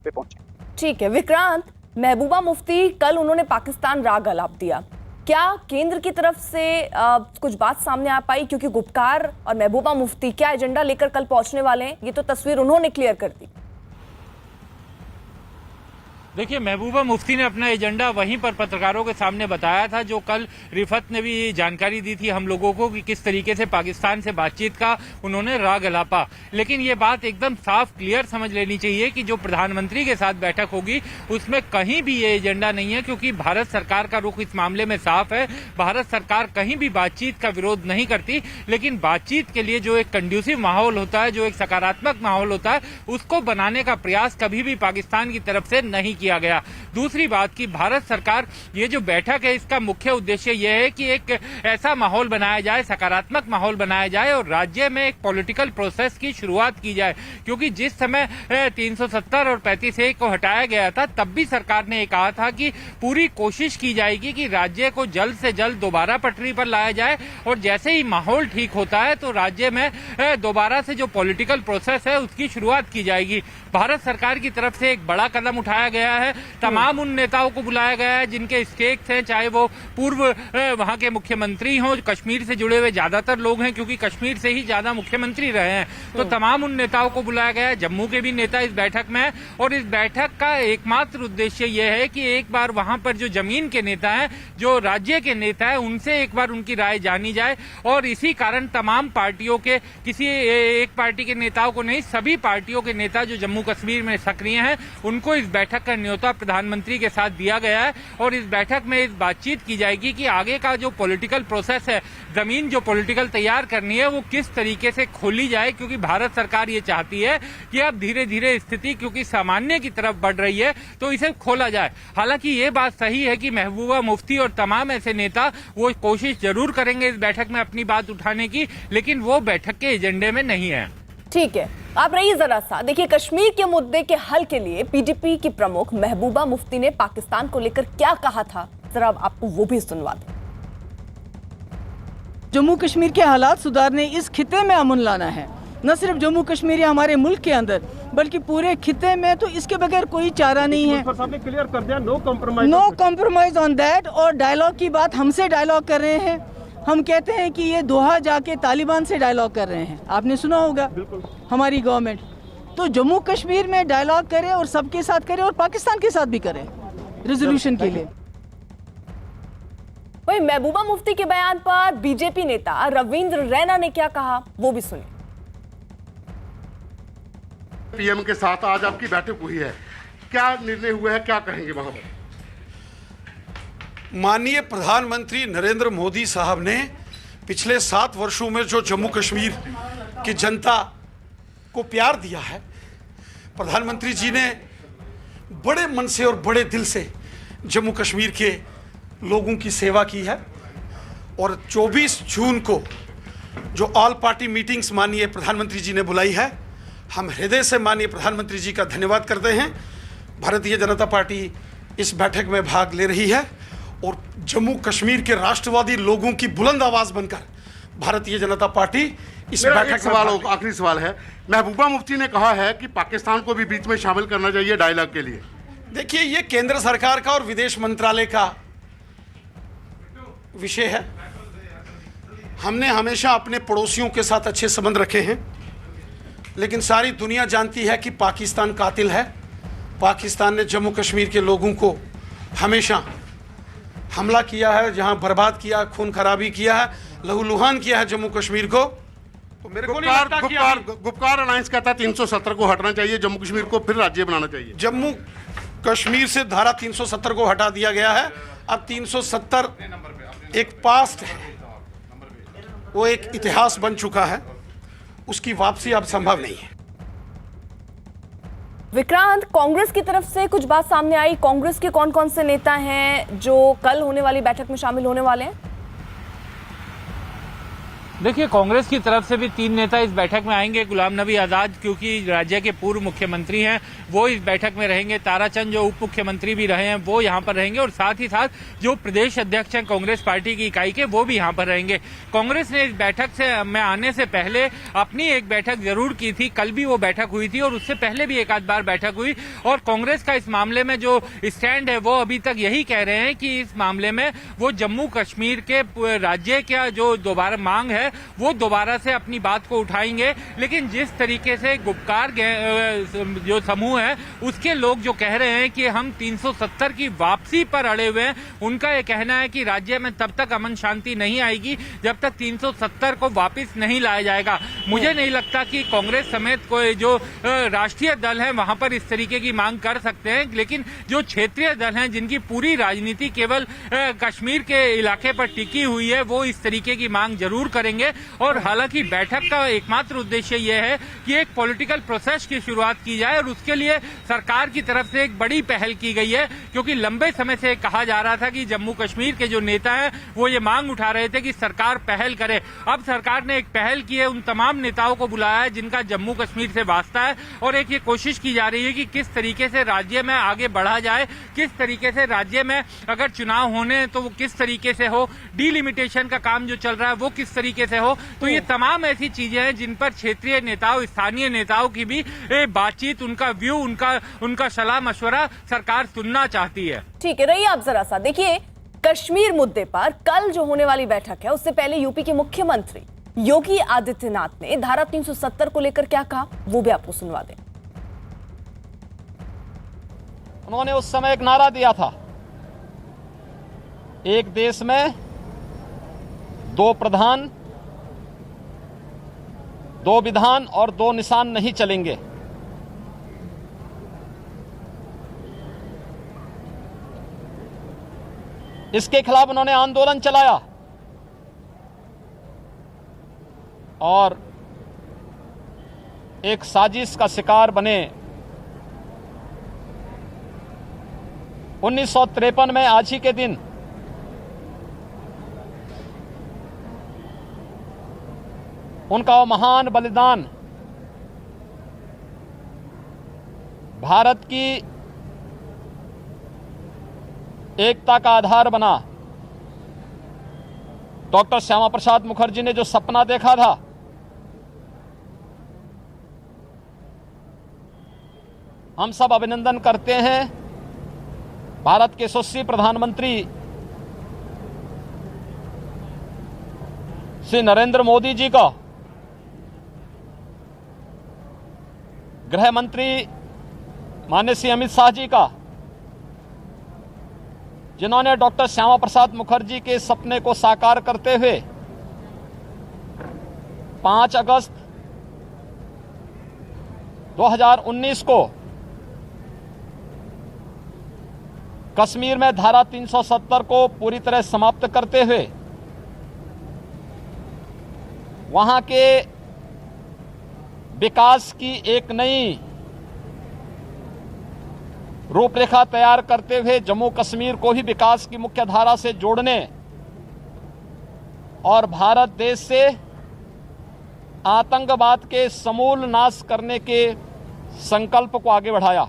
पे पहुंचे। ठीक है विक्रांत, महबूबा मुफ्ती कल उन्होंने पाकिस्तान राग अलाप दिया, क्या केंद्र की तरफ से कुछ बात सामने आ पाई? क्योंकि गुपकार और महबूबा मुफ्ती क्या एजेंडा लेकर कल पहुंचने वाले हैं, ये तो तस्वीर उन्होंने क्लियर कर दी। देखिए, महबूबा मुफ्ती ने अपना एजेंडा वहीं पर पत्रकारों के सामने बताया था, जो कल रिफत ने भी जानकारी दी थी हम लोगों को कि किस तरीके से पाकिस्तान से बातचीत का उन्होंने राग अलापा। लेकिन ये बात एकदम साफ क्लियर समझ लेनी चाहिए कि जो प्रधानमंत्री के साथ बैठक होगी उसमें कहीं भी ये एजेंडा नहीं है, क्योंकि भारत सरकार का रुख इस मामले में साफ है। भारत सरकार कहीं भी बातचीत का विरोध नहीं करती, लेकिन बातचीत के लिए जो एक कंड्यूसिव माहौल होता है, जो एक सकारात्मक माहौल होता है, उसको बनाने का प्रयास कभी भी पाकिस्तान की तरफ से नहीं किया गया। दूसरी बात कि भारत सरकार, ये जो बैठक है इसका मुख्य उद्देश्य यह है कि एक ऐसा माहौल बनाया जाए, सकारात्मक माहौल बनाया जाए और राज्य में एक पॉलिटिकल प्रोसेस की शुरुआत की जाए। क्योंकि जिस समय 370 और 35A को हटाया गया था, तब भी सरकार ने कहा था कि पूरी कोशिश की जाएगी कि राज्य को जल्द से जल्द दोबारा पटरी पर लाया जाए और जैसे ही माहौल ठीक होता है तो राज्य में दोबारा से जो पॉलिटिकल प्रोसेस है उसकी शुरुआत की जाएगी। भारत सरकार की तरफ से एक बड़ा कदम उठाया गया है, तमाम उन नेताओं को बुलाया गया है जिनके स्टेक्स हैं, चाहे वो पूर्व वहां के मुख्यमंत्री हों, कश्मीर से जुड़े हुए ज्यादातर लोग हैं क्योंकि कश्मीर से ही ज्यादा मुख्यमंत्री रहे हैं, तो तमाम उन नेताओं को बुलाया गया है। जम्मू के भी नेता इस बैठक में हैं और इस बैठक का एकमात्र उद्देश्य यह है कि एक बार वहां पर जो जमीन के नेता हैं, जो राज्य के नेता हैं, उनसे एक बार उनकी राय जानी जाए। और इसी कारण तमाम पार्टियों के, किसी एक पार्टी के नेताओं को नहीं, सभी पार्टियों के नेता जो जम्मू कश्मीर में सक्रिय हैं उनको इस बैठक का न्योता प्रधानमंत्री के साथ दिया गया है। और इस बैठक में इस बातचीत की जाएगी कि आगे का जो पॉलिटिकल प्रोसेस है, जमीन जो पॉलिटिकल तैयार करनी है वो किस तरीके से खोली जाए, क्योंकि भारत सरकार ये चाहती है कि अब धीरे धीरे स्थिति क्योंकि सामान्य की तरफ बढ़ रही है तो इसे खोला जाए। हालांकि ये बात सही है कि महबूबा मुफ्ती और तमाम ऐसे नेता वो कोशिश जरूर करेंगे इस बैठक में अपनी बात उठाने की, लेकिन वो बैठक के एजेंडे में नहीं है। ठीक है, आप रहिए जरा सा। देखिए, कश्मीर के मुद्दे के हल के लिए पीडीपी की प्रमुख महबूबा मुफ्ती ने पाकिस्तान को लेकर क्या कहा था, जरा आपको वो भी सुनवा दें। जम्मू कश्मीर के हालात सुधारने, इस खिते में अमन लाना है, न सिर्फ जम्मू कश्मीर या हमारे मुल्क के अंदर बल्कि पूरे खिते में, तो इसके बगैर कोई चारा नहीं है। क्लियर कर दिया, नो कॉम्प्रोमाइज ऑन दैट। और डायलॉग की बात, हमसे डायलॉग कर रहे हैं, हम कहते हैं कि ये दोहा जाके तालिबान से डायलॉग कर रहे हैं, आपने सुना होगा हमारी गवर्नमेंट। तो जम्मू कश्मीर में डायलॉग करे और सबके साथ करे और पाकिस्तान के साथ भी करे रेजोल्यूशन के लिए। वही महबूबा मुफ्ती के बयान पर बीजेपी नेता रविंद्र रैना ने क्या कहा, वो भी सुनिए। पीएम के साथ आज आपकी बैठक हुई है, क्या निर्णय हुआ है, क्या कहेंगे वहां पर? माननीय प्रधानमंत्री नरेंद्र मोदी साहब ने पिछले 7 वर्षों में जो जम्मू कश्मीर की जनता को प्यार दिया है, प्रधानमंत्री जी ने बड़े मन से और बड़े दिल से जम्मू कश्मीर के लोगों की सेवा की है। और 24 जून को जो ऑल पार्टी मीटिंग्स माननीय प्रधानमंत्री जी ने बुलाई है, हम हृदय से माननीय प्रधानमंत्री जी का धन्यवाद करते हैं। भारतीय जनता पार्टी इस बैठक में भाग ले रही है और जम्मू कश्मीर के राष्ट्रवादी लोगों की बुलंद आवाज बनकर भारतीय जनता पार्टी इस बैठक में। आखिरी सवाल है, महबूबा मुफ्ती ने कहा है कि पाकिस्तान को भी बीच में शामिल करना चाहिए डायलॉग के लिए। देखिए, ये केंद्र सरकार का और विदेश मंत्रालय का विषय है। हमने हमेशा अपने पड़ोसियों के साथ अच्छे संबंध रखे हैं, लेकिन सारी दुनिया जानती है कि पाकिस्तान कातिल है। पाकिस्तान ने जम्मू कश्मीर के लोगों को हमेशा हमला किया है, जहां बर्बाद किया, खून खराबी किया है, लहूलुहान किया है जम्मू कश्मीर को। तो मेरे को नहीं लगता कि गुपकार अलायंस कहता है 370 को हटना चाहिए, जम्मू कश्मीर को फिर राज्य बनाना चाहिए। जम्मू कश्मीर से धारा 370 को हटा दिया गया है। अब 370 एक पास्ट है, वो एक इतिहास बन चुका है, उसकी वापसी अब संभव नहीं है। विक्रांत, कांग्रेस की तरफ से कुछ बात सामने आई, कांग्रेस के कौन कौन से नेता हैं जो कल होने वाली बैठक में शामिल होने वाले हैं? देखिए, कांग्रेस की तरफ से भी 3 नेता इस बैठक में आएंगे। गुलाम नबी आजाद, क्योंकि राज्य के पूर्व मुख्यमंत्री हैं, वो इस बैठक में रहेंगे। ताराचंद, जो उप मुख्यमंत्री भी रहे हैं, वो यहाँ पर रहेंगे। और साथ ही साथ जो प्रदेश अध्यक्ष हैं कांग्रेस पार्टी की इकाई के, वो भी यहाँ पर रहेंगे। कांग्रेस ने इस बैठक में आने से पहले अपनी एक बैठक जरूर की थी। कल भी वो बैठक हुई थी और उससे पहले भी एक आध बार बैठक हुई। और कांग्रेस का इस मामले में जो स्टैंड है, वो अभी तक यही कह रहे हैं कि इस मामले में वो जम्मू कश्मीर के राज्य का जो दोबारा मांग है, वो दोबारा से अपनी बात को उठाएंगे। लेकिन जिस तरीके से गुपकार जो समूह है, उसके लोग जो कह रहे हैं कि हम 370 की वापसी पर अड़े हुए हैं, उनका यह कहना है कि राज्य में तब तक अमन शांति नहीं आएगी जब तक 370 को वापस नहीं लाया जाएगा। मुझे नहीं लगता कि कांग्रेस समेत कोई जो राष्ट्रीय दल है वहां पर इस तरीके की मांग कर सकते हैं। लेकिन जो क्षेत्रीय दल हैं, जिनकी पूरी राजनीति केवल कश्मीर के इलाके पर टिकी हुई है, वो इस तरीके की मांग जरूर करेंगे। और हालांकि बैठक का एकमात्र उद्देश्य यह है कि एक पॉलिटिकल प्रोसेस की शुरुआत की जाए और उसके लिए सरकार की तरफ से एक बड़ी पहल की गई है। क्योंकि लंबे समय से कहा जा रहा था कि जम्मू कश्मीर के जो नेता हैं, वो ये मांग उठा रहे थे कि सरकार पहल करे। अब सरकार ने एक पहल की है, उन तमाम नेताओं को बुलाया है जिनका जम्मू कश्मीर से वास्ता है, और एक ये कोशिश की जा रही है कि किस तरीके से राज्य में आगे बढ़ा जाए, किस तरीके से राज्य में अगर चुनाव होने तो वो किस तरीके से हो, डीलिमिटेशन का काम जो चल रहा है वो किस तरीके से हो। तो ये तमाम ऐसी चीजें हैं जिन पर क्षेत्रीय नेताओं, स्थानीय नेताओं की भी बातचीत, उनका व्यू, उनका सलाह मशवरा सरकार सुनना चाहती है। ठीक है, रहिए आप जरा सा। देखिए, कश्मीर मुद्दे पर कल जो होने वाली बैठक है, उससे पहले यूपी के मुख्यमंत्री योगी आदित्यनाथ ने धारा 370 को लेकर क्या कहा, वो भी आपको सुनवा दें। उन्होंने उस समय एक नारा दिया था, एक देश में 2 प्रधान, 2 विधान और 2 निशान नहीं चलेंगे। इसके खिलाफ उन्होंने आंदोलन चलाया और एक साजिश का शिकार बने। 1953 में आज ही के दिन उनका वो महान बलिदान भारत की एकता का आधार बना। डॉक्टर श्यामा प्रसाद मुखर्जी ने जो सपना देखा था, हम सब अभिनंदन करते हैं भारत के यशस्वी प्रधानमंत्री श्री नरेंद्र मोदी जी का, गृह मंत्री माननीय श्री अमित शाह जी का, जिन्होंने डॉक्टर श्यामा प्रसाद मुखर्जी के सपने को साकार करते हुए 5 अगस्त 2019 को कश्मीर में धारा 370 को पूरी तरह समाप्त करते हुए वहां के विकास की एक नई रूपरेखा तैयार करते हुए जम्मू कश्मीर को ही विकास की मुख्य धारा से जोड़ने और भारत देश से आतंकवाद के समूल नाश करने के संकल्प को आगे बढ़ाया।